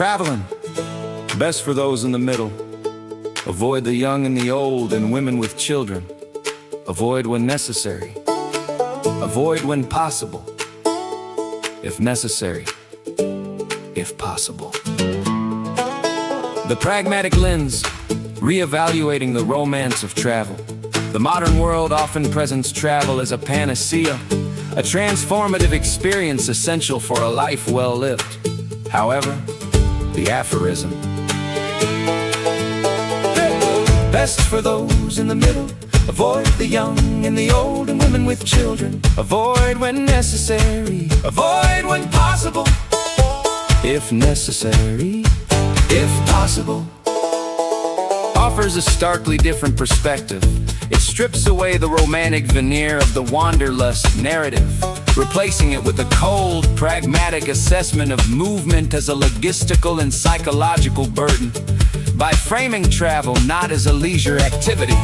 Traveling, best for those in the middle. Avoid the young and the old and women with children. Avoid when necessary. Avoid when possible. If necessary, if possible. The pragmatic lens, reevaluating the romance of travel. The modern world often presents travel as a panacea, a transformative experience essential for a life well lived. However, the aphorism, best for those in the middle. Avoid the young and the old and women with children. Avoid when necessary. Avoid when possible. If necessary, if possible. Offers a starkly different perspective. It strips away the romantic veneer of the wanderlust narrative, replacing it with a cold, pragmatic assessment of movement as a logistical and psychological burden. By framing travel not as a leisure activity,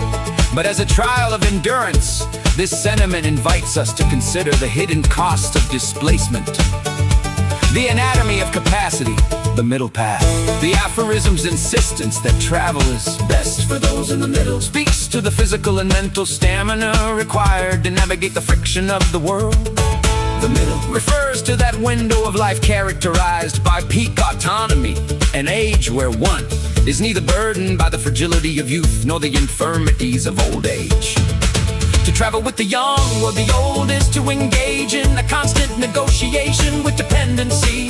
but as a trial of endurance, this sentiment invites us to consider the hidden cost of displacement, the anatomy of capacity, the middle path. The aphorism's insistence that travel is best for those in the middle speaks to the physical and mental stamina required to navigate the friction of the world. The middle refers to that window of life characterized by peak autonomy, an age where one is neither burdened by the fragility of youth nor the infirmities of old age. To travel with the young or the old is to engage in a constant negotiation with dependency.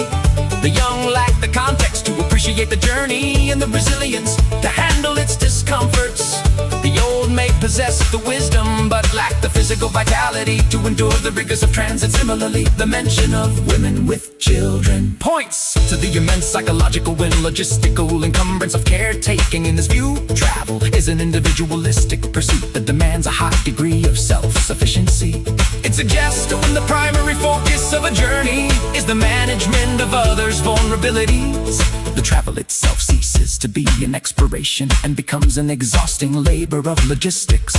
The young lack the context to appreciate the journey and the resilience to handle its discomforts. The old may possess the wisdom but lack the physical vitality to endure the rigors of transit. Similarly, the mention of women with children points to the immense psychological and logistical encumbrance of caretaking. In this view, travel is an individualistic pursuit that demands a high degree of self-sufficiency. It suggests that when the primary focus of a journey is the management of others' vulnerabilities, the travel itself ceases to be an exploration and becomes an exhausting labor of logistics.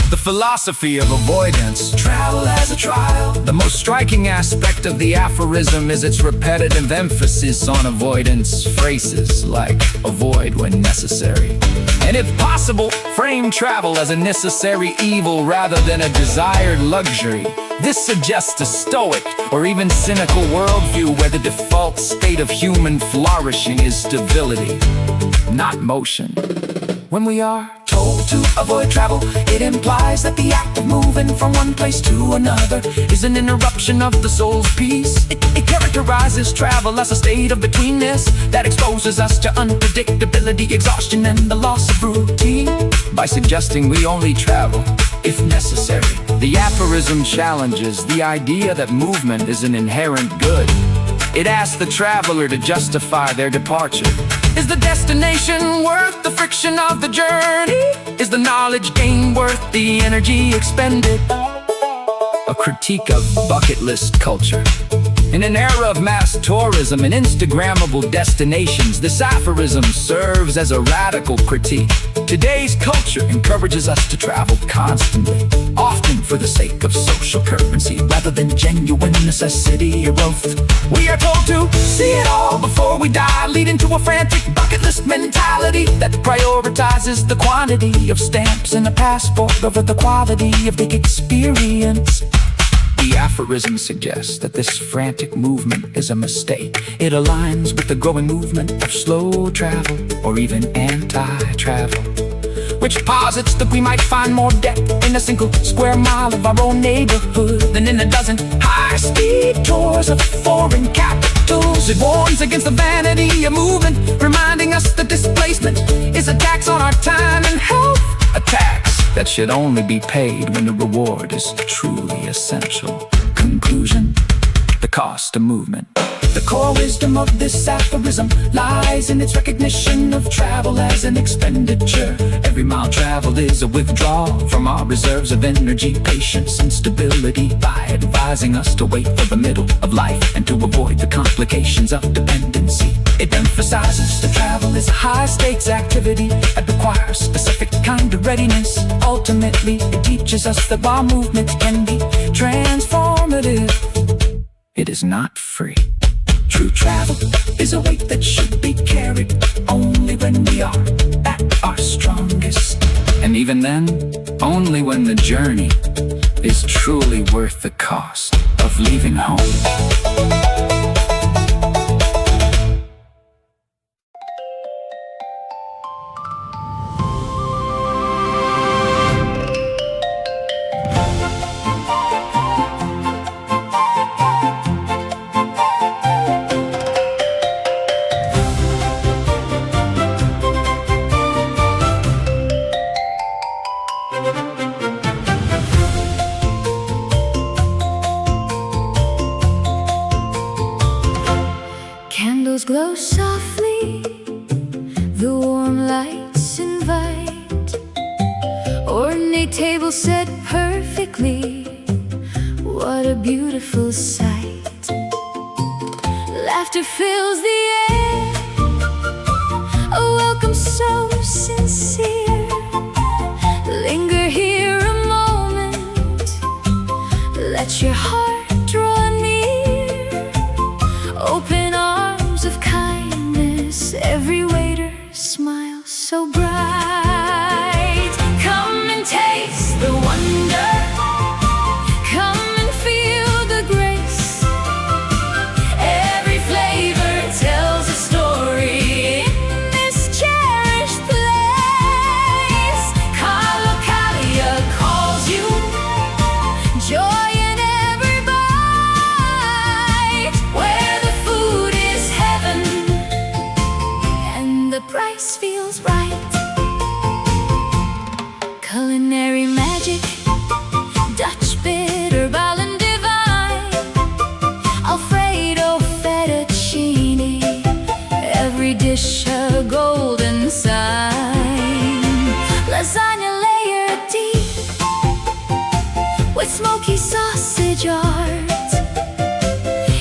The philosophy of avoidance, travel as a trial. The most striking aspect of the aphorism is its repetitive emphasis on avoidance. Phrases like avoid when necessary, and if possible, frame travel as a necessary evil rather than a desired luxury. This suggests a stoic or even cynical worldview where the default state of human flourishing is stability, not motion. When we are told to avoid travel, it implies that the act of moving from one place to another is an interruption of the soul's peace. It characterizes travel as a state of betweenness that exposes us to unpredictability, exhaustion, and the loss of routine. By suggesting we only travel if necessary, the aphorism challenges the idea that movement is an inherent good. It asks the traveler to justify their departure. Is the destination worth the friction of the journey? Is the knowledge gained worth the energy expended? A critique of bucket list culture. In an era of mass tourism and Instagrammable destinations, this aphorism serves as a radical critique. Today's culture encourages us to travel constantly, often for the sake of social currency rather than genuine necessity or growth. We are told to see it all before we die, leading to a frantic bucket list mentality that prioritizes the quantity of stamps in a passport over the quality of the experience. The aphorism suggests that this frantic movement is a mistake. It aligns with the growing movement of slow travel or even anti-travel, which posits that we might find more depth in a single square mile of our own neighborhood than in a dozen high-speed tours of foreign capitals. It warns against the vanity of movement, reminding us that displacement is a tax on our time and health, a tax that should only be paid when the reward is truly essential. Conclusion: the cost of movement. The core wisdom of this aphorism lies in its recognition of travel as an expenditure. Every mile traveled is a withdrawal from our reserves of energy, patience, and stability. By advising us to wait for the middle of life and to avoid the complications of dependency, it emphasizes that travel is a high-stakes activity that requires specific kind of readiness. Ultimately, it teaches us that while movement can be transformative, it is not free. True True travel is a weight that should be carried only when we are at our strongest. And even then, only when the journey is truly worth the cost of leaving home. Candles glow softly, the warm lights invite. Ornate table set perfectly, what a beautiful sight. Laughter fills the air, a welcome so sincere. Linger here a moment, let your heart draw near. Open arms of kindness, every waiter smiles so bright. Come and taste the wonder, come and feel the grace. Every flavor tells a story in this cherished place. Calocalia calls you, joy in every bite. Where the food is heaven and the price feels right. Culinary magic, Dutch bitter, Ballon divine, Alfredo fettuccine, every dish a golden sign. Lasagna layered deep with smoky sausage art,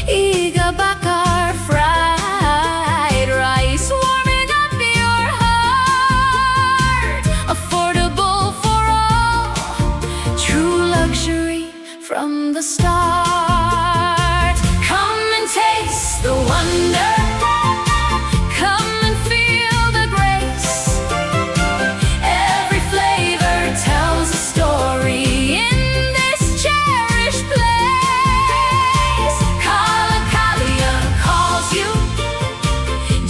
Iga bakar fried rice warming up your heart. Affordable for all, true luxury from the start. Come and taste the wonder, come and feel the grace. Every flavor tells a story in this cherished place. Calocalia calls you,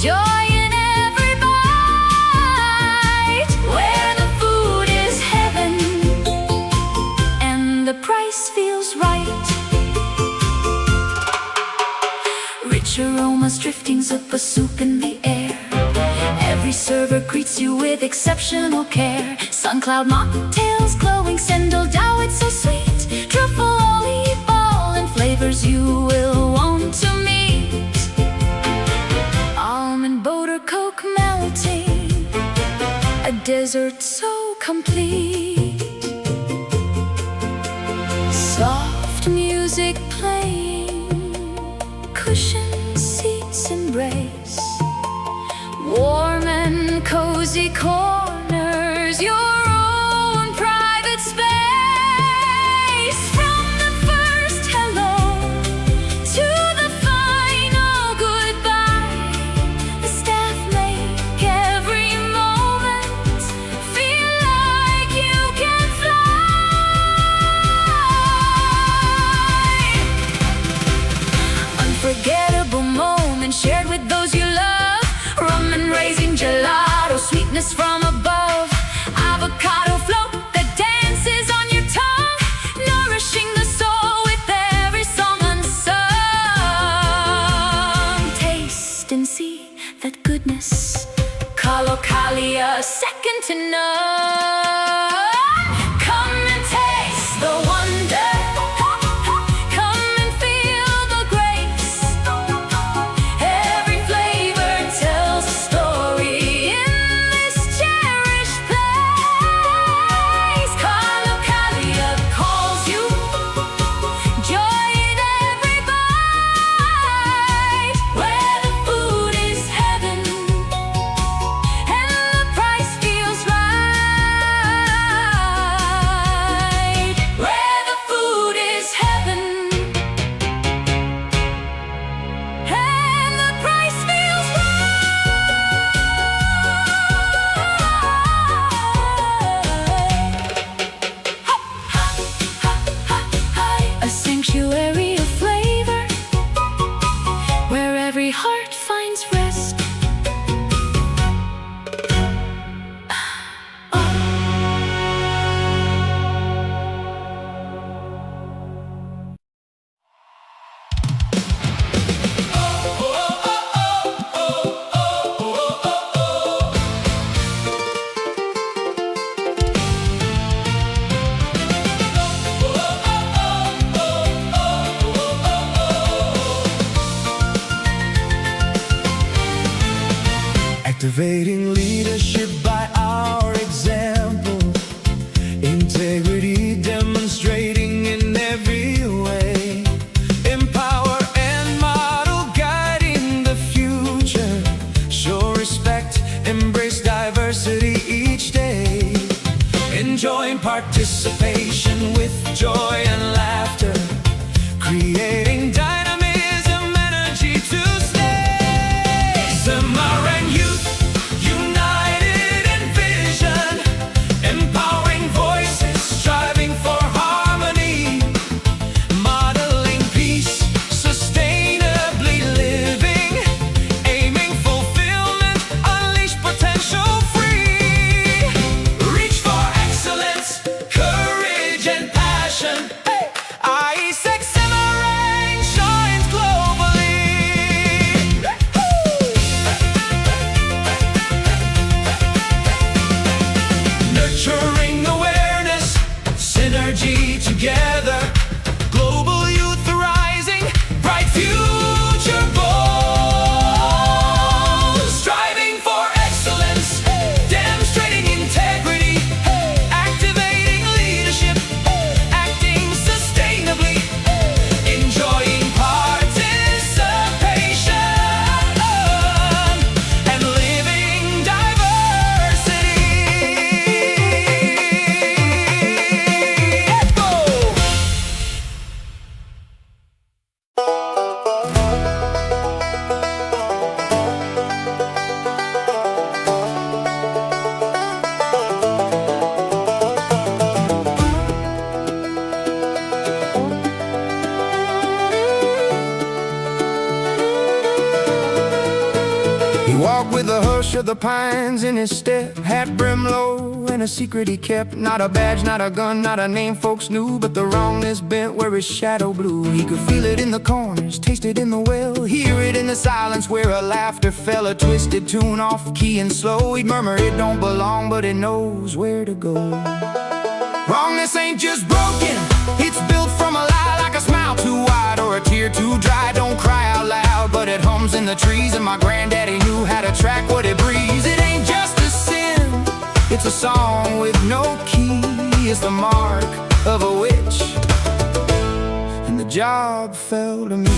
joy in every bite. Where the food is heaven and the price feels right. Rich aromas drifting, zuppa soup in the air. Every server greets you with exceptional care. Suncloud mocktails glowing, sendal dough, it's so sweet. Truffle olive ball and flavors you will want to meet. Almond butter coke melting, a dessert so complete. Soft music playing, cushioned seats embrace. Warm and cozy corners, your own private space. From the first hello to the final goodbye, the staff make every moment feel like you can fly. Unforgettable moments shared with those you love. Rum and raisin gelato, sweetness from above. Avocado float that dances on your tongue, nourishing the soul with every song unsung. Taste and see that goodness, Calocalia, second to none. Come and taste the wonder, come and feel the grace. Every flavor tells a story in this cherished place. Calocalia calls you, joy in every bite. Where the food is heaven and the price feels right. Activating leadership by our example, integrity demonstrating in every way, empower and model guiding the future, show respect, embrace diversity each day, enjoying participation with joy and laughter, creating dynamism, energy to stay. Samaran youth, united in vision, empowering voices, striving for harmony, modeling peace, sustainably living, aiming fulfillment, unleash potential free. Reach for excellence, courage and passion. ISEC Samaran shines globally. Nurturing awareness, synergy together, global youth rising, bright future bold, striving for excellence, demonstrating integrity, activating leadership, acting sustainably, enjoying participation, and living diversity. Go! He walked with the hush of the pines in his step, hat brim low and a secret he kept. Not a badge, not a gun, not a name folks knew, but the wrongness bent where his shadow blew. He could feel it in the corners, taste it in the well, hear it in the silence where a laughter fell, a twisted tune off key and slow. He'd murmur it don't belong, but it knows where to go. Wrongness ain't just broken, it's built from a lie, like a smile too wide or a tear too dry. Don't cry out loud, but it hums in the trees, and my granddaddy knew how to track what it breathes. It ain't just a sin, it's a song with no key. It's the mark of a witch, and the job fell to me.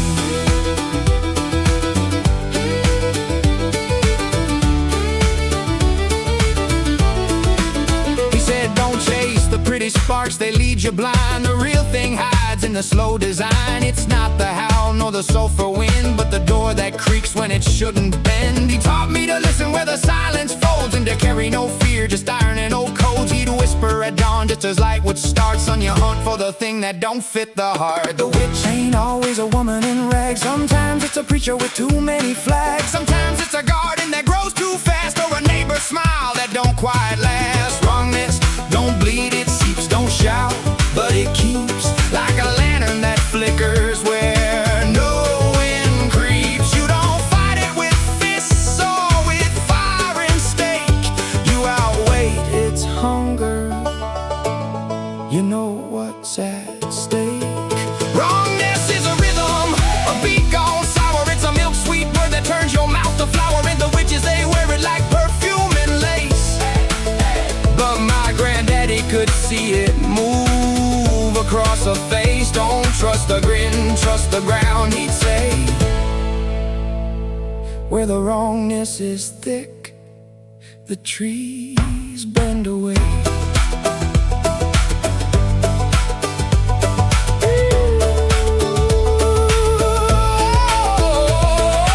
He said don't chase the pretty sparks, they lead you blind. The real thing hides in the slow design. It's not the howl nor the sulfur wind, but the door that creaks when it shouldn't bend. He taught me to listen where the silence folds, and to carry no fear, just ironing old codes. He'd whisper at dawn just as light would start, on your hunt for the thing that don't fit the heart. The witch ain't always a woman in rags, sometimes it's a preacher with too many flags. Sometimes it's a garden that grows too fast, or a neighbor's smile that don't quite last. Wrongness don't bleed, it seeps, don't shout, but it keeps, like a lantern that flickers where no wind creeps. You don't fight it with fists or with fire and stake, you outweigh its hunger, you know what's at stake. Wrongness is a rhythm, a beat gone sour. It's a milk sweet word that turns your mouth to flour, and the witches they wear it like perfume and lace. But my granddaddy could see it move across a face. Don't trust the grin, trust the ground, he'd say. Where the wrongness is thick, the trees bend away.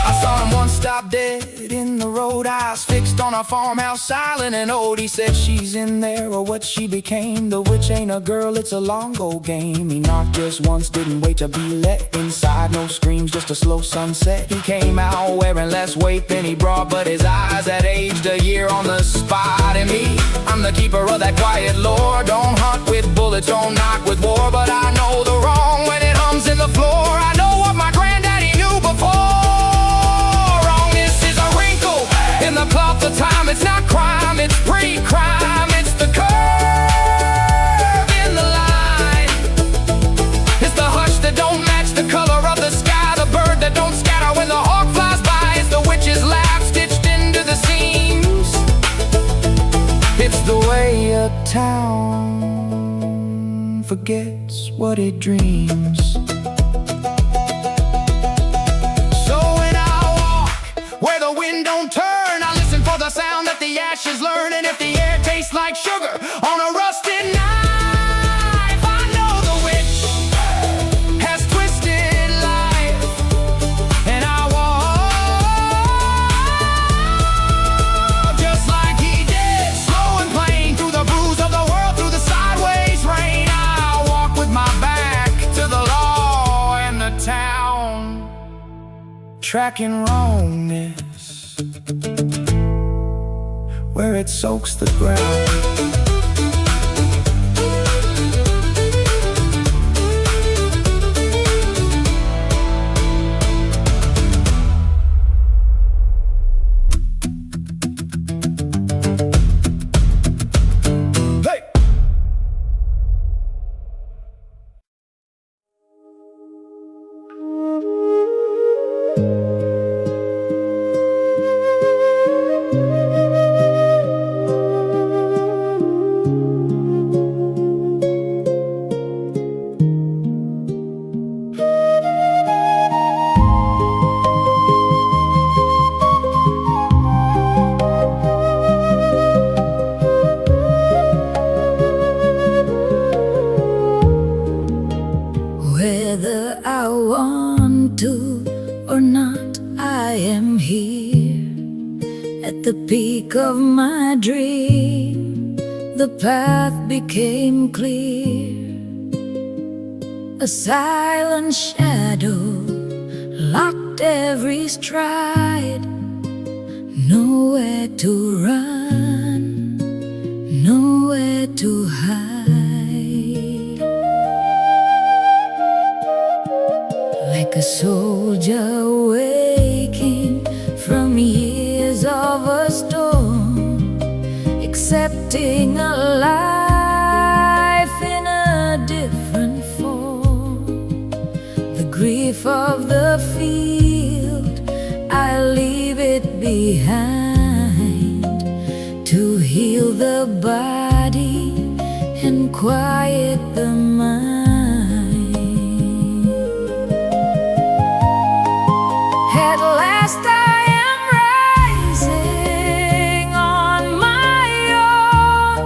I saw him once stop dead in the road, eyes fixed on a farmhouse, silent and old. He said she's in there, or what she became. The witch ain't a girl, it's a long old game. He knocked just once, didn't wait to be let inside. No screams, just a slow sunset. He came out wearing less weight than he brought, but his eyes had aged a year on the spot. And me, I'm the keeper of that quiet lore. Don't hunt with bullets, don't knock with war, but I know the wrong when it hums in the floor. I know what my granddaddy knew before. Wrongness is a wrinkle in the cloth of time. It's not crime, it's pre-crime. It's the curve in the line. It's the hush that don't match the color of the sky, the bird that don't scatter when the hawk flies by. It's the witch's laugh stitched into the scene. the town forgets what it dreams. So when I walk where the wind don't turn, I listen for the sound that the ashes learn. And if the air tastes like sugar on a rusted knife, I know the witch has twisted life. And I walk just like he did, slow and plain, through the bruise of the world, through the sideways rain. I walk with my back to the law and the town, tracking wrongness where it soaks the ground. Whether I want to or not, I am here at the peak of my dream. The path became clear, a silent shadow locked every stride. Nowhere to run, nowhere to hide. Like a soldier waking from years of a storm, accepting a life in a different form. The grief of the field, I leave it behind to heal the body and quiet the mind. At last I am rising on my own,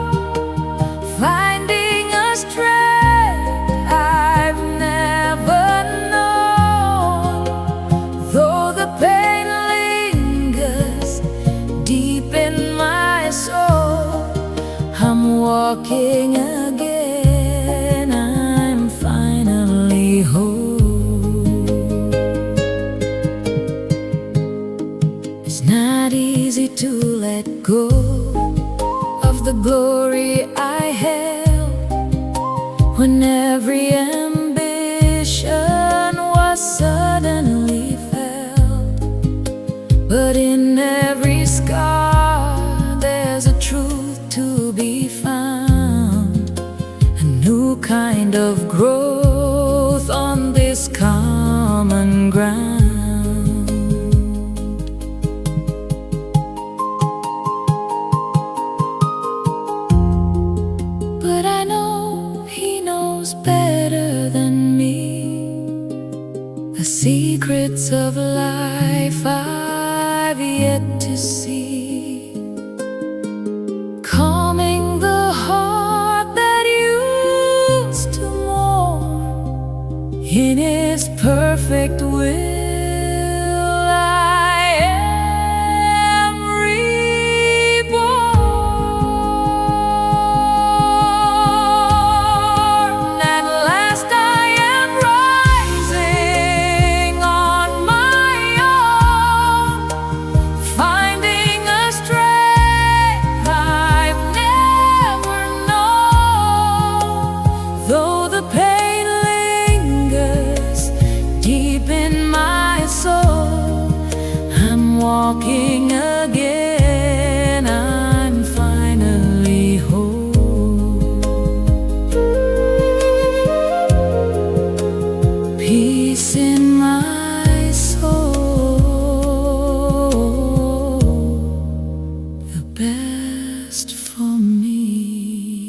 finding a strength I've never known. Though the pain lingers deep in my soul, I'm walking again, I'm finally whole. It's not easy to let go of the glory I held, when every ambition was suddenly felt. But in every scar there's a truth to be found, a new kind of growth on this common ground. But I know he knows better than me the secrets of life I've yet to see, calming the heart that used to mourn. In his perfect will I am reborn. At last I am rising on my own, finding a strength I've never known. Though the pain lingers deep in my soul, I'm walking again, I'm finally whole. Peace in my soul, the best for me.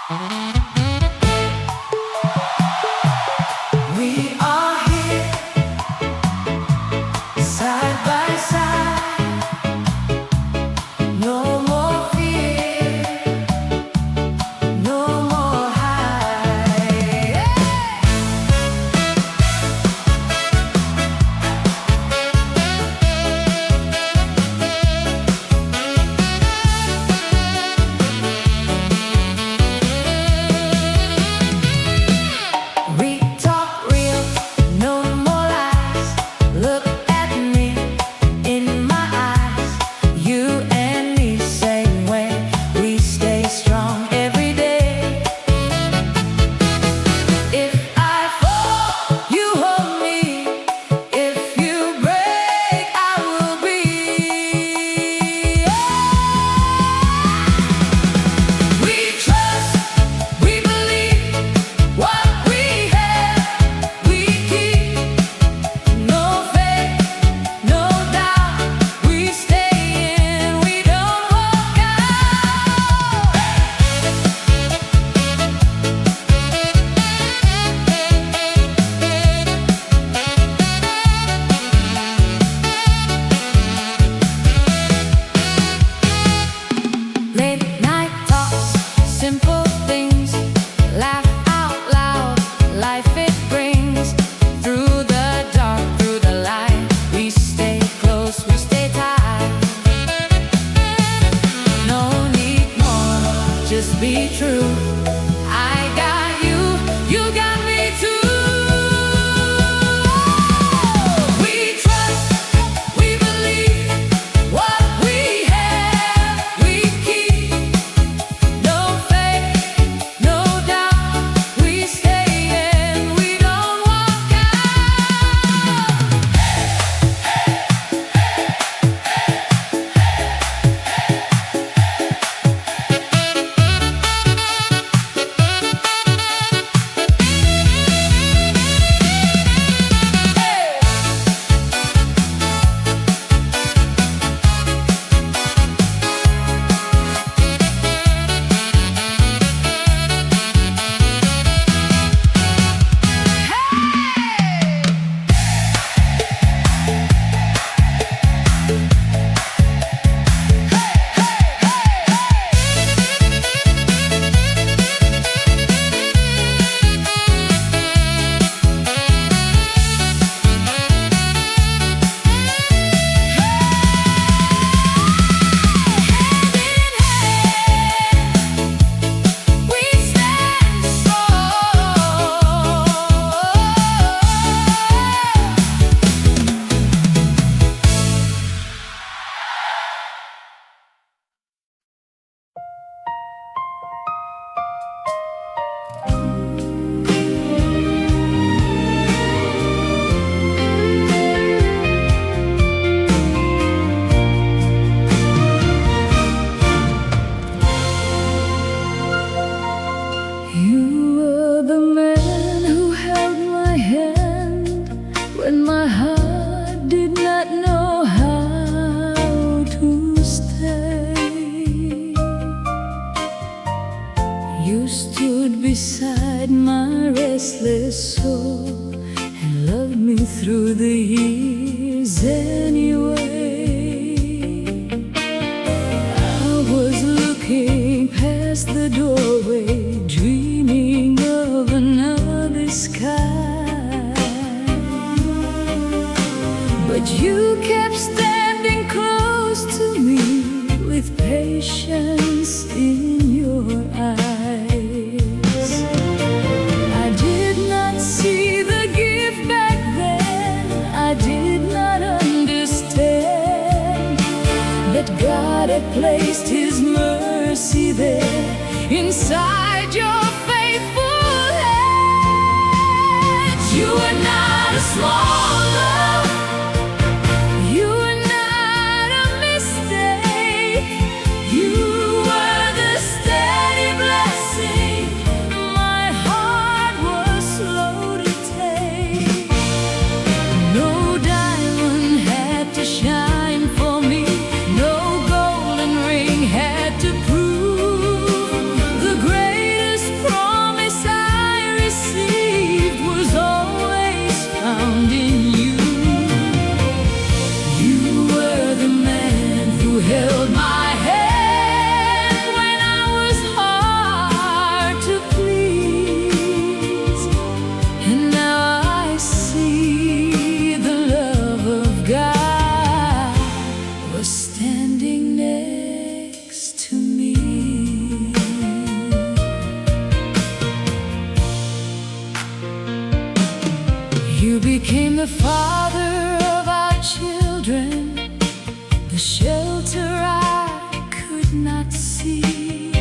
We are here, side by side. No more fear, no more hide. We talk real, no more lies. Look at me in my eyes. You and me, same way. We stay strong every day. If I fall, you hold me. If you break, I will be. We trust, we believe. What we have, we keep. No faith, no doubt. We stay in, we don't walk out. Late night talks, simple things. Laugh out loud, life it brings. Through the dark, through the light, we stay close, we stay tight. No need more, just be true. I got you, you got me too. We trust, we believe. What we have, we keep. No faith, no doubt. We stay in, we don't walk out. We stand strong. You were the man who held my hand when my heart did not know how to stay. You stood beside my restless soul and loved me through the years anyway. I was looking past the doorway, dreaming of another sky. But you kept standing close to me with patience in your eyes. I did not see the gift back then. I did not understand that God had placed His mercy there inside your faithful hands. You are not a small love. You are not a mistake. You were the steady blessing my heart was slow to take. No diamond had to shine for me. No golden ring had to prove the greatest became the father of our children, the shelter I could not see.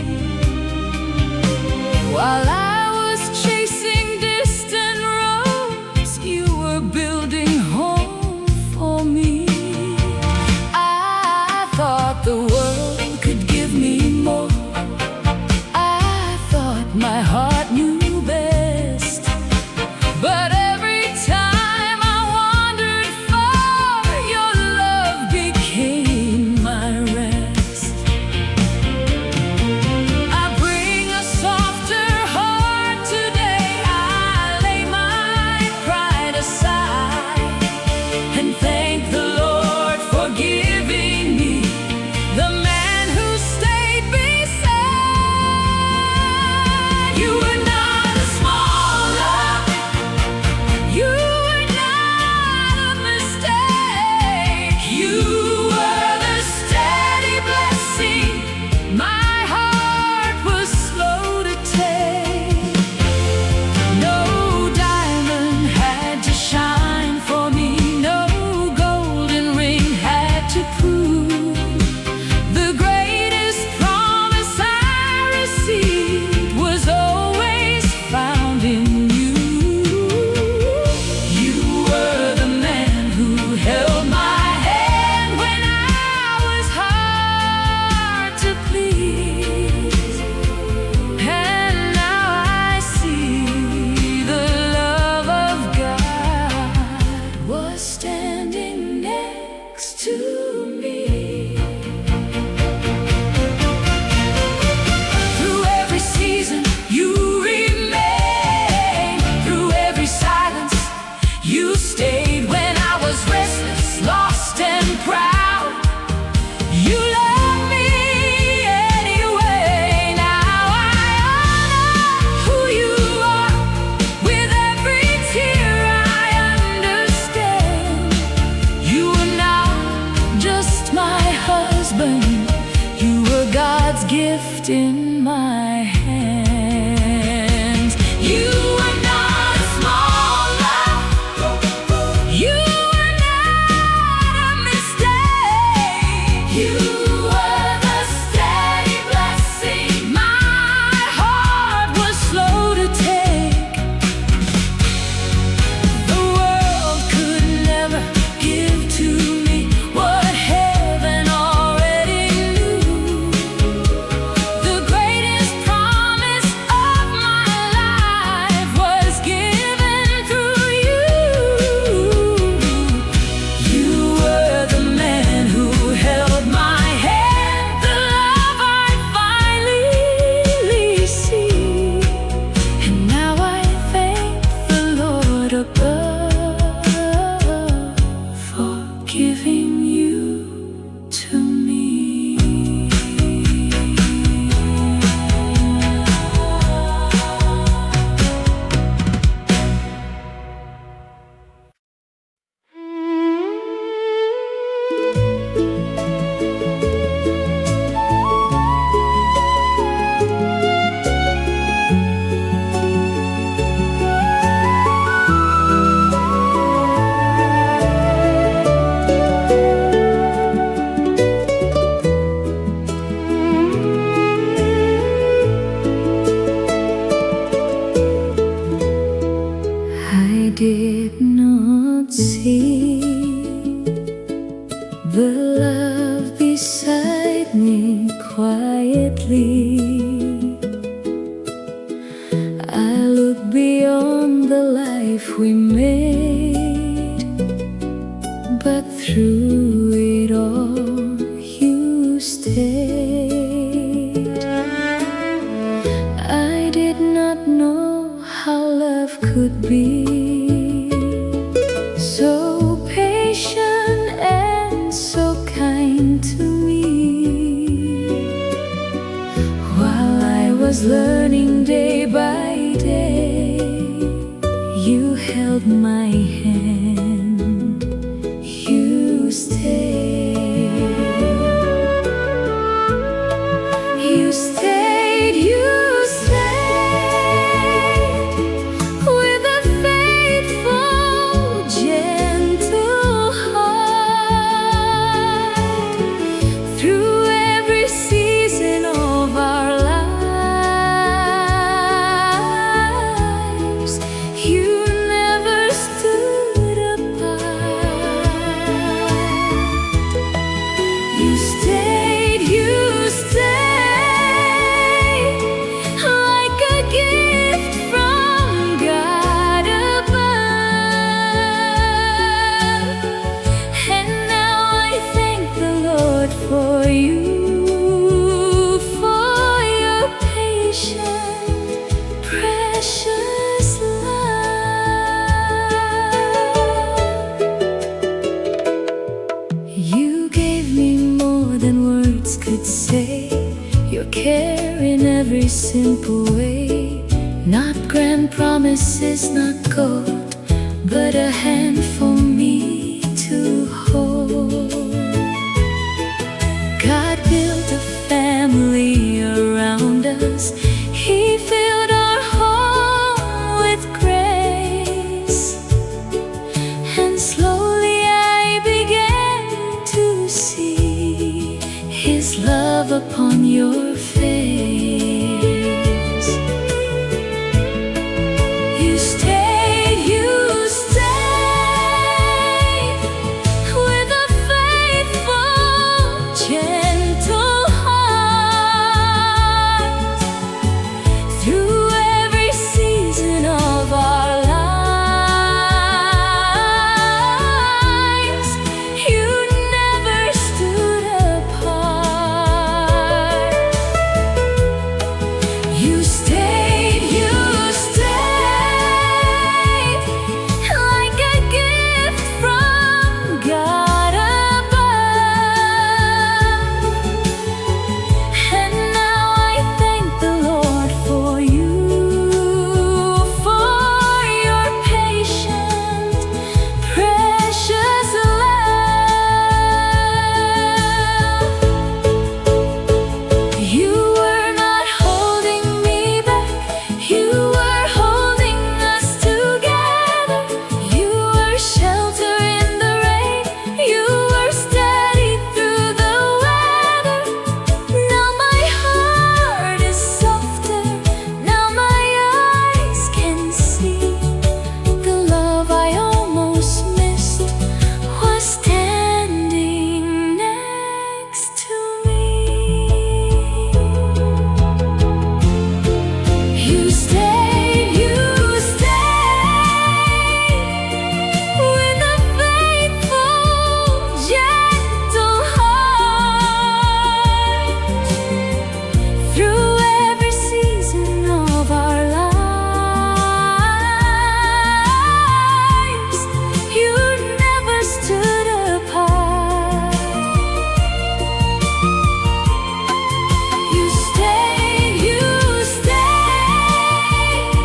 While I was chasing distant roads, you were building home for me. I thought the world could give me more. I thought my heart knew best. But every time I wandered far, your love became my rest. I bring a softer heart today. I lay my pride aside and thank the Lord for giving me the man who stayed beside. You were not a small love. You were not a mistake. You were the steady blessing my heart was slow to take. No diamond had to shine for me. No golden ring had to prove. The greatest promise I received was always found in you. You were the man who held my hand when I was hard to please. And now I see the love of God was standing next to me. Through every season, you remained. Through every silence, you stayed. When I was restless, lost and proud, you loved me anyway. Now I honor who you are. With every tear I understand. You were not just my husband. You were God's gift in my hands. You were not a small love. You were not a mistake. You were the steady blessing my heart was slow to take. The world could never give to me what heaven already knew. The greatest promise of my life was given through you. You were the man who held my hand, the love I finally see. And now I thank the Lord above for giving you to me. I did not see the love beside me quietly. I look beyond the life we made, but through it all you stayed. I did not know how love could be so patient and so kind to me. While I was learning day by day, you held my hand, you stayed. You stayed, you stayed with a faithful simple way. Not grand promises, not gold, but a hand for me to hold. God built a family around us. He filled our home with grace. And slowly I began to see His love upon your face. You stayed with a faithful, gentle heart through every season of our lives. You never stood apart. You stayed like a gift from God above. And now I thank the Lord for you, for your patient, precious love. You were not holding me back, you were holding us together. You were shelter in the rain, you were steady through the weather. Now my heart is softer, now my eyes can see. The love I almost missed was standing next to me. You stayed with a faithful, gentle heart through every season of our lives. You never stood apart. You stayed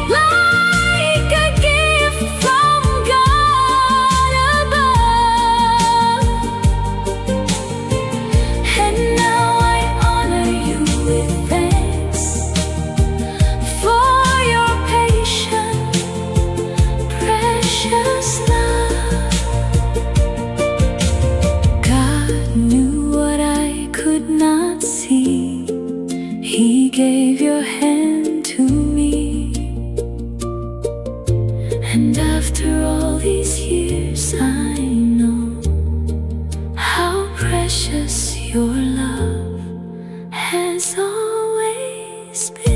like a gift from God above. And now I honor you with thanks for your patient, precious love. God knew what I could not see. He gave your hand to me. And after all these years, I know how precious your love has always been.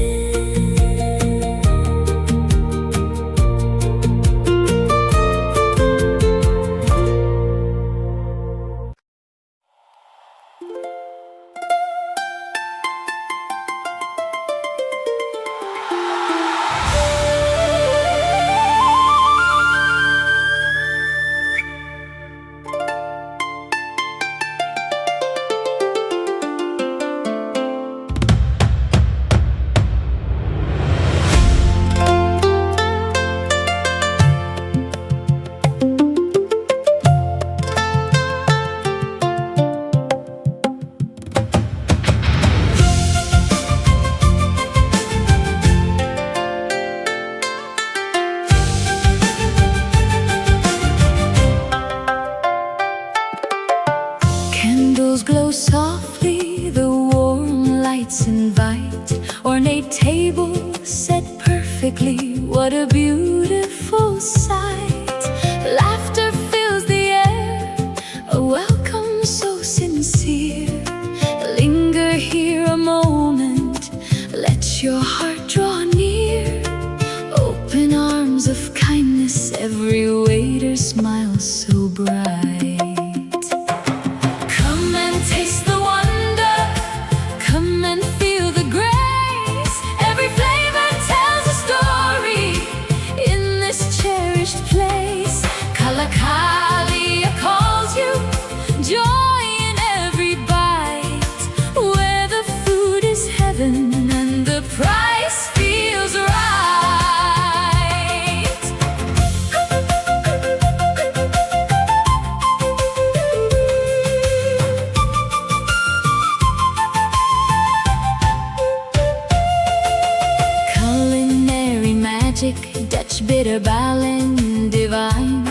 Candles glow softly, the warm lights invite. Ornate tables set perfectly, what a beautiful sight. Laughter fills the air, a welcome so sincere. Linger here a moment, let your heart draw near. Open arms of kindness, every waiter smiles so bright. Come and taste the wonder, come and feel the grace. Every flavor tells a story in this cherished place. Kalakalia calls you, joy in every bite. Where the food is heaven and the price magic, Dutch bitter balance divine,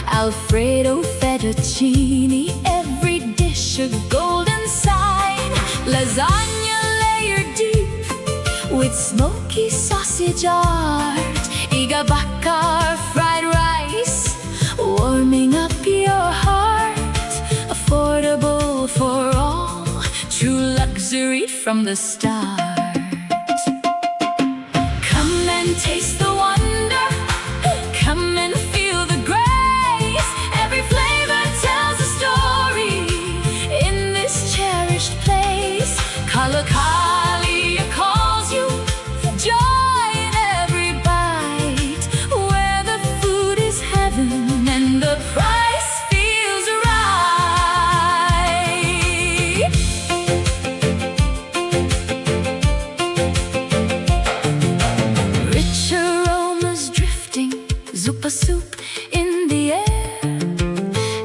Alfredo fettuccine, every dish a golden sign. Lasagna layered deep with smoky sausage art, iga bakar fried rice, warming up your heart. Affordable for all, true luxury from the start. Come and taste the wonder, come and feel the grace. Every flavor tells a story in this cherished place. Kalakalia calls you, joy in every bite, where the food is heaven and the price feels right. Rich aromas drifting, zupa soup in the air.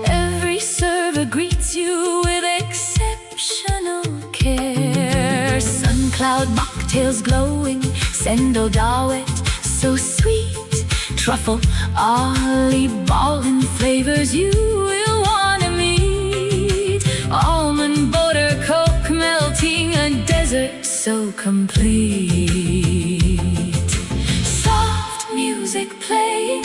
Every server greets you with exceptional care. Sun cloud mocktails glowing, sendal dawet so sweet, truffle, olive ball and flavors you will wanna meet. Almond butter, coke melting, a dessert so complete. Soft music playing,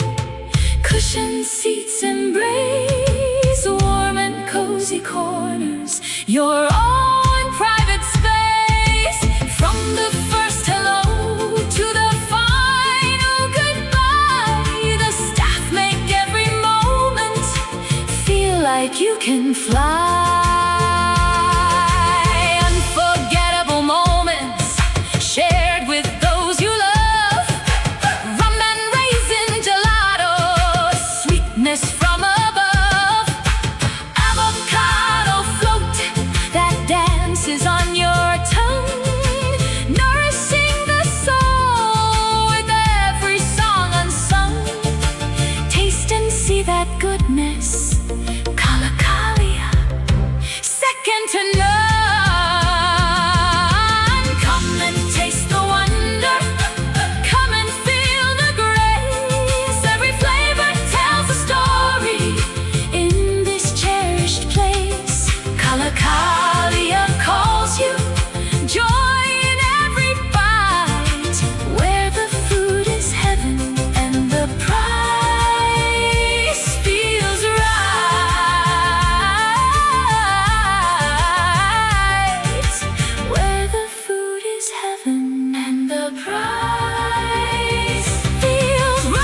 cushioned seats embrace, warm and cozy corners, your own private space. From the first hello to the final goodbye, the staff make every moment feel like you can fly. Unforgettable moments shared with those you love. Rum and raisin gelato, sweetness from above. Avocado float that dances on your tongue, nourishing the soul with every song unsung. Taste and see that goodness, Kalakalia, second to none. Come and taste the wonder, come and feel the grace. Every flavor tells a story in this cherished place. Kalakalia calls you, joy in every bite, where the food is heaven and the price feels right. Where the food is heaven and the price feels right.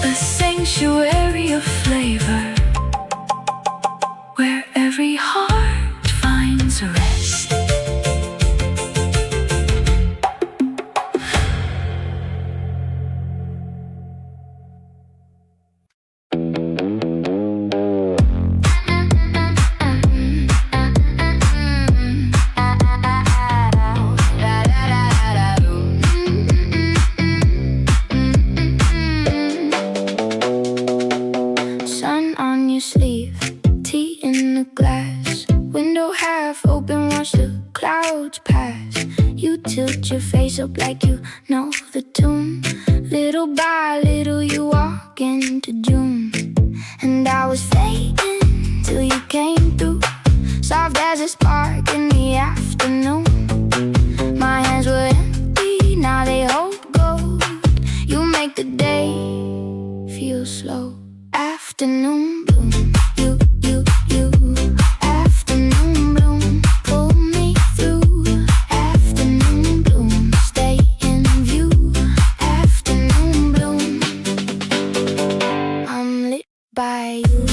A sanctuary of flavor, where every heart finds rest. Sun on your sleeve, tea in the glass, window half open, watch the clouds pass. You tilt your face up like you know the tune. Little by little you walk into June. And I was faking till you came through, soft as a spark in the afternoon. My hands were empty, now they hold gold. You make the day feel slow. Afternoon bloom, you, afternoon bloom, pull me through. Afternoon bloom, stay in view. Afternoon bloom, I'm lit by you.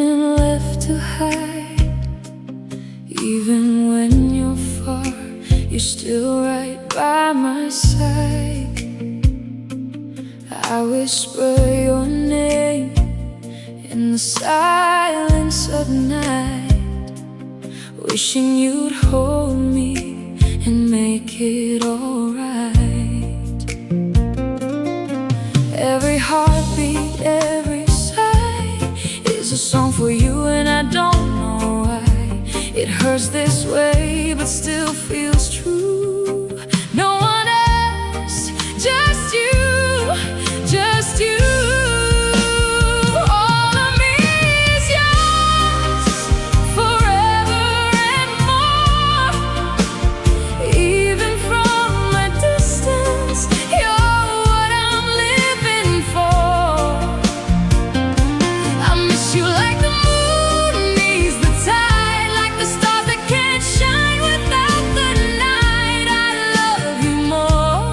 nothing left to hide. Even when you're far, you're still right by my side. I whisper your name in the silence of night, wishing you'd hold me and make it alright. Every heartbeat, every sigh is a song for you, and I don't know why it hurts this way but still feels true. No one else, just you, just you. All of me is yours, forever and more. Even from a distance, you're what I'm living for. I miss you like the moon needs the tide, like the stars that can't shine without the night. I love you more,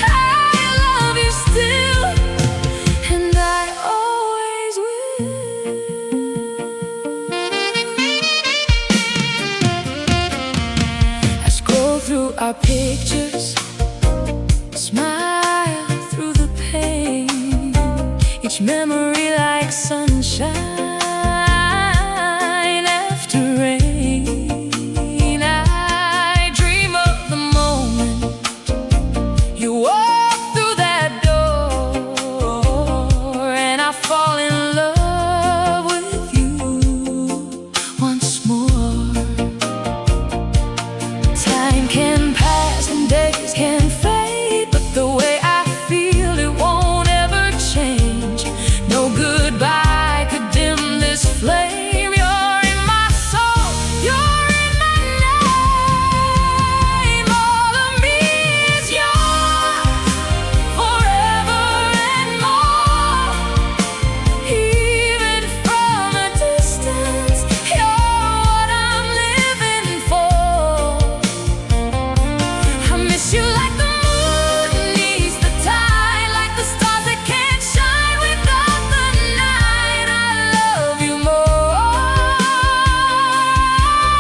I love you still, and I always will. I scroll through our pictures, smile through the pain, each memory like sunshine after rain. I dream of the moment you walk through that door, and I fall in love with you once more. Time can pass and days can fade, but the way I feel it won't ever change. No goodbye could dim this flame. You're in my soul, you're in my name. All of me is yours, forever and more. Even from a distance, you're what I'm living for. I miss you like the moon needs the tide, like the stars that can't shine without the night. I love you more,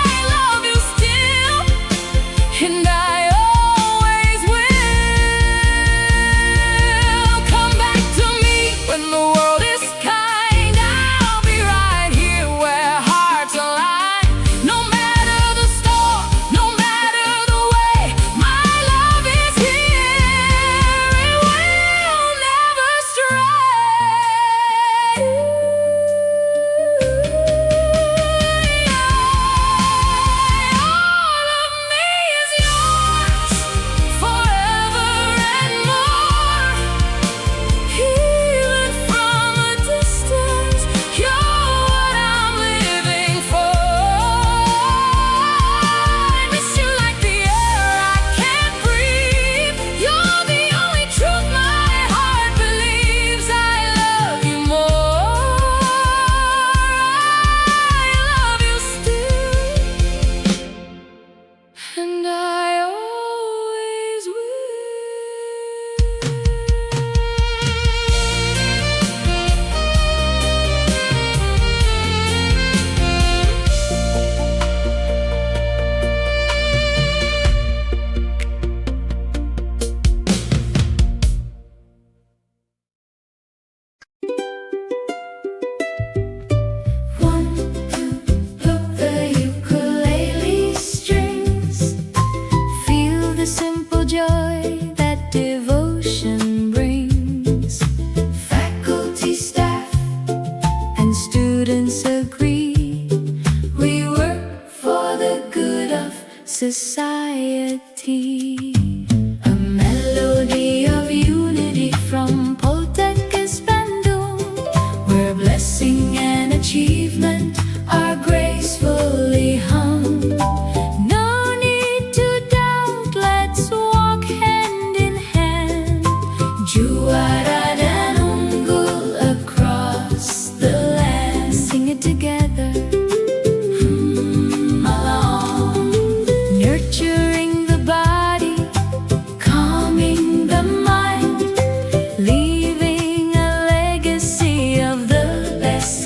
I love you still, and I always will. Come back to me when the world is kind. I'll be right here where hearts align. No matter the storm, no matter the way, my love is here. It will never stray. All of me is yours, forever and more. Even from a distance, you're what I'm living for. I miss you like the air I can't breathe. You're the only truth my heart believes. I love you more, I love you still, and I always will. One, two, pluck the ukulele strings. Feel the simple joy that devotion brings. Faculty, staff, and students agree. We work for the good of society. A melody of unity from Poltekkes Bandung, where blessing and achievement are gracefully hung. No need to doubt, let's walk hand in hand. Juara dan unggul across the land. Sing it together. Along. Nurturing the body, calming the mind, leaving a legacy of the best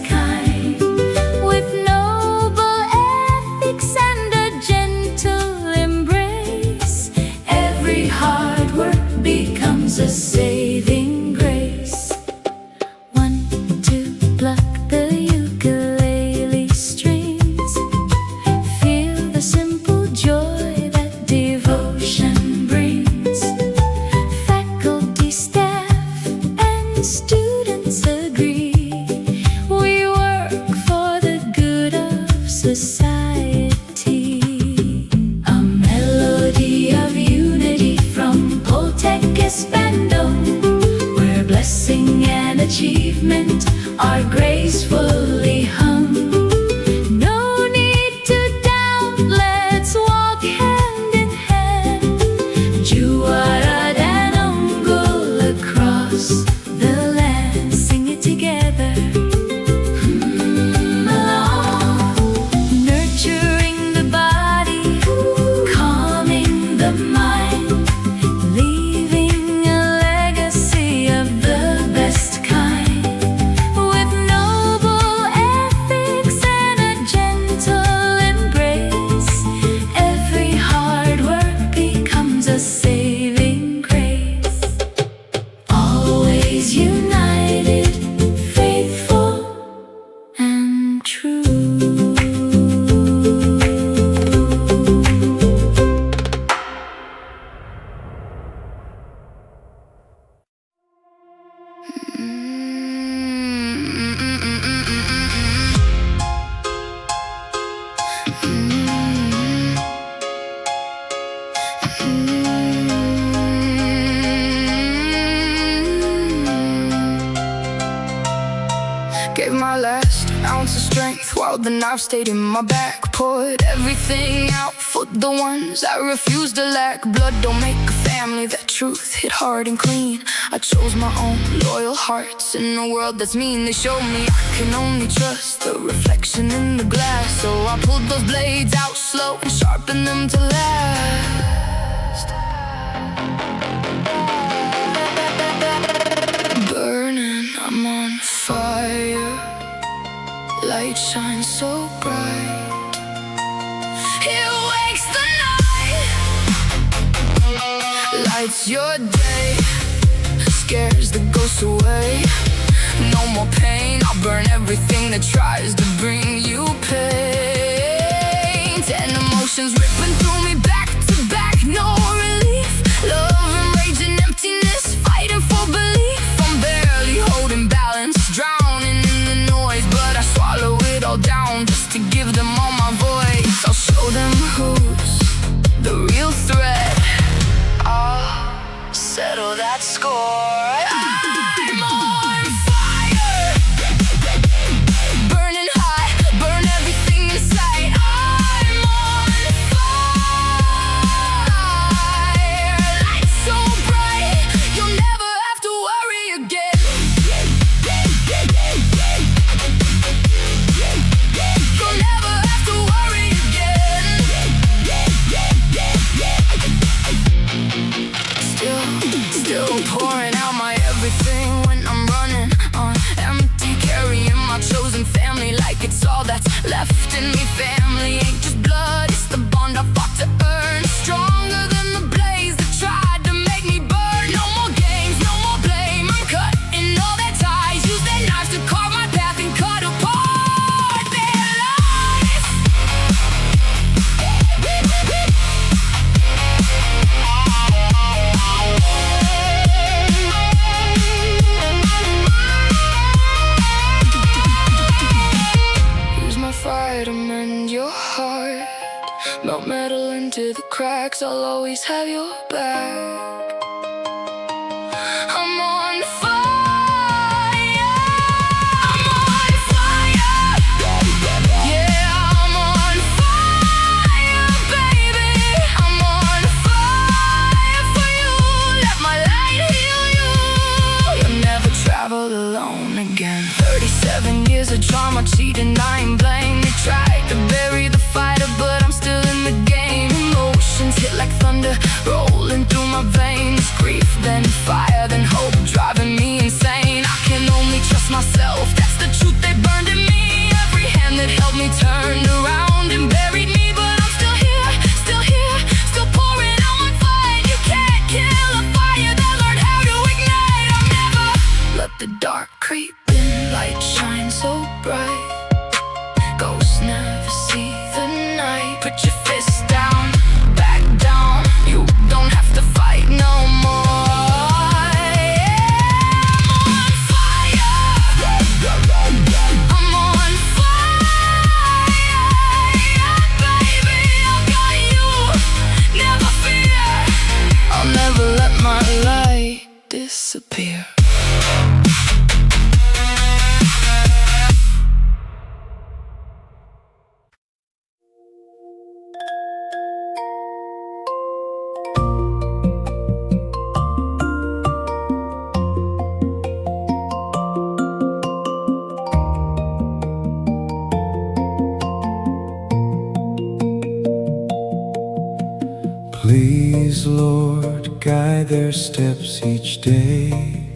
ounce of strength while the knife stayed in my back. Poured everything out for the ones I refused to lack. Blood don't make a family, that truth hit hard and clean. I chose my own loyal hearts in a world that's mean. They showed me I can only trust the reflection in the glass. So I pulled those blades out slow and sharpened them to last. Burning, I'm on fire. Light shines so bright. It wakes the night, lights your day, scares the ghosts away. No more pain, I'll burn everything that tries to bring you pain. Ten emotions ripping through me back to back, no relief. Love and rage and emptiness, fighting for belief. I'm barely holding balance, drowning in the noise, but I swallow it all down just to give them all my voice. I'll show them who's the real threat. I'll settle that score. I'm on fire, burning high, burn everything in sight. I'm on fire, lights so bright, you'll never have to worry again. You'll never have to worry again. Still pouring out my everything when I'm running on empty, carrying my chosen family like it's all that's left in me. Family ain't just blood, it's the bond I fought to earn. Stronger than the blaze that tried to make me burn. No more games, no more blame, I'm cutting all their ties. Use their knives to carve my path and cut apart their lies. Use my fire to mend your heart. Melt metal into the cracks, I'll always have your back. I'm on fire. I'm on fire. Yeah, I'm on fire, baby. I'm on fire for you. Let my light heal you. You'll never travel alone again. 37 years of drama, cheating, lying, blame. They tried to bury the fighter, but I'm still in the game. Emotions hit like thunder, rolling through my veins. Grief, then fire, then hope, driving me insane. I can only trust myself, that's the truth they burned in me. Every hand that held me turned around and buried me, but I'm still here, still pouring out my fight. You can't kill a fire that learned how to ignite. I'll never let the dark creep in, light shine so bright. Ghosts never see the night. Put your fist down, back down. You don't have to fight no more. I'm on fire. I'm on fire, baby. I got you. Never fear. I'll never let my light disappear. Please, Lord, guide their steps each day.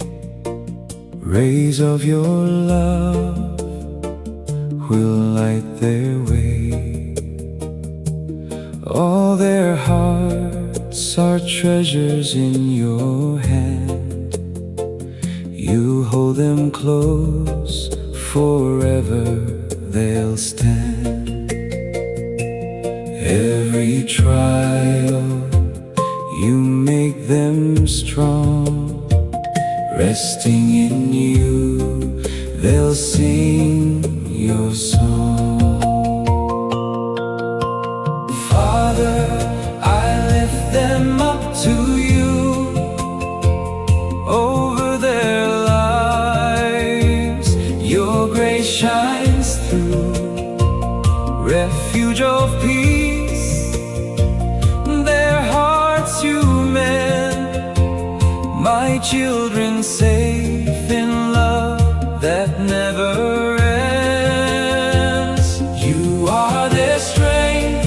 Rays of your love will light their way. All their hearts are treasures in your hand. You hold them close, forever they'll stand. Every trial, you make them strong. Resting in you, they'll sing your song. Father, I lift them up to you. Over their lives, your grace shines shines through, refuge of peace, their hearts you mend, my children safe in love that never ends. You are their strength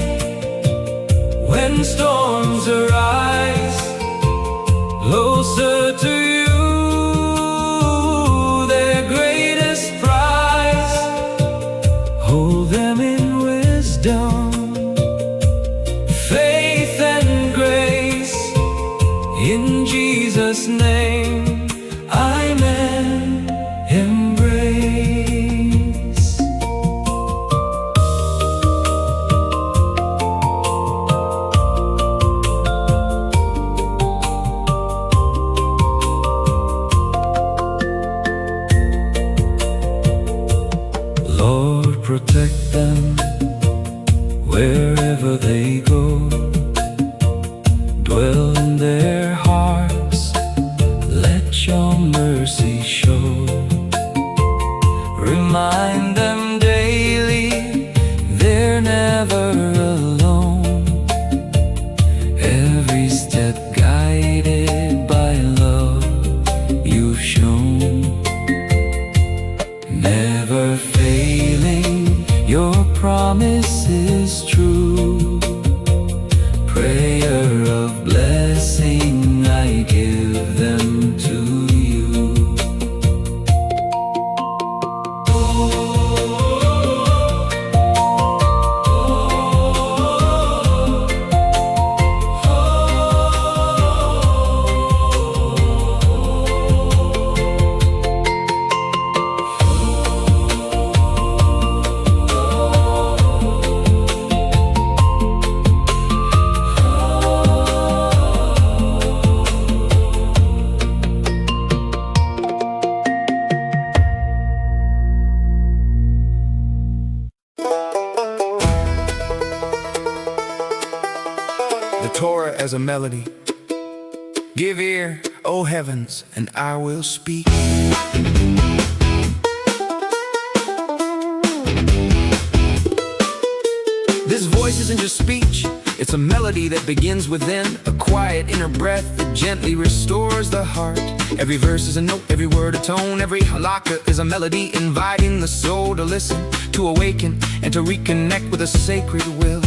when storms arise, closer to you, their greatest prize. Hold them in wisdom, faith and grace. In Jesus' name Amen. Embrace. Lord, protect them wherever they go. Dwell in their hearts, let your mercy show. Remind them daily they're never alone. Every step guided by love you've shown. Never failing, your promise is true. Prayer of blessing I give them to you. The Torah as a melody. Give ear, O heavens, and I will speak. This voice isn't just speech, it's a melody that begins within, a quiet inner breath that gently restores the heart. Every verse is a note, every word a tone, every halakha is a melody inviting the soul to listen, to awaken, and to reconnect with a sacred will.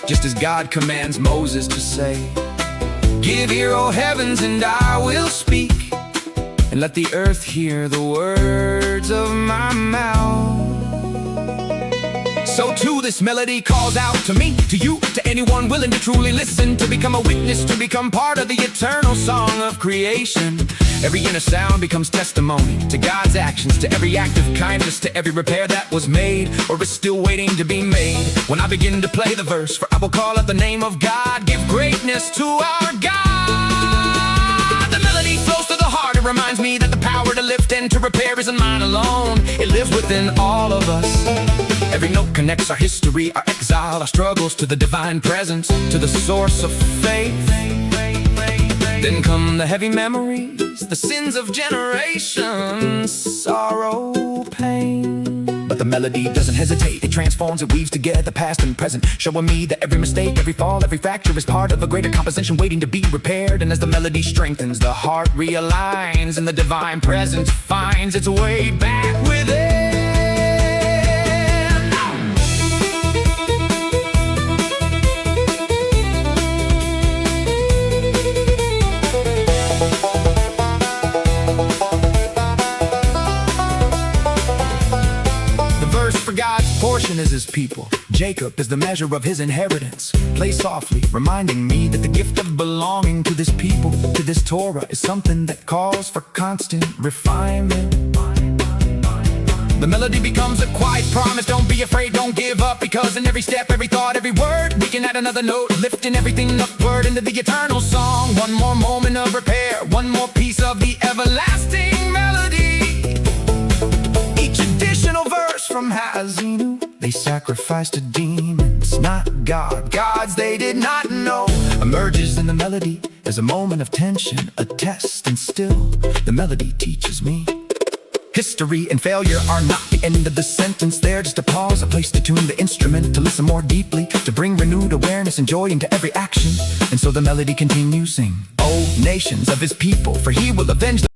Just as God commands Moses to say, give ear, O heavens, and I will speak, and let the earth hear the words of my mouth. So too this melody calls out to me, to you, to anyone willing to truly listen, to become a witness, to become part of the eternal song of creation. Every inner sound becomes testimony to God's actions, to every act of kindness, to every repair that was made or is still waiting to be made. When I begin to play the verse, for I will call out the name of God, give greatness to our God. The melody flows through the heart, it reminds me that the power to lift and to repair isn't mine alone. It lives within all of us. Every note connects our history, our exile, our struggles to the divine presence, to the source of faith. Then come the heavy memories, the sins of generations, sorrow, pain. But the melody doesn't hesitate, it transforms, it weaves together past and present, showing me that every mistake, every fall, every fracture is part of a greater composition waiting to be repaired. And as the melody strengthens, the heart realigns, and the divine presence finds its way back within. God's portion is his people. Jacob is the measure of his inheritance. Play softly, reminding me that the gift of belonging to this people, to this Torah, is something that calls for constant refinement. The melody becomes a quiet promise. Don't be afraid, don't give up, because in every step, every thought, every word, we can add another note, lifting everything upward into the eternal song. One more moment of repair, one more piece of the everlasting melody. Each additional verse from Hazinu, they sacrificed to demons, not God. Gods they did not know, emerges in the melody as a moment of tension, a test, and still the melody teaches me history and failure are not the end of the sentence. They're just a pause, a place to tune the instrument, to listen more deeply, to bring renewed awareness and joy into every action. And so the melody continues, sing, O nations of his people, for he will avenge the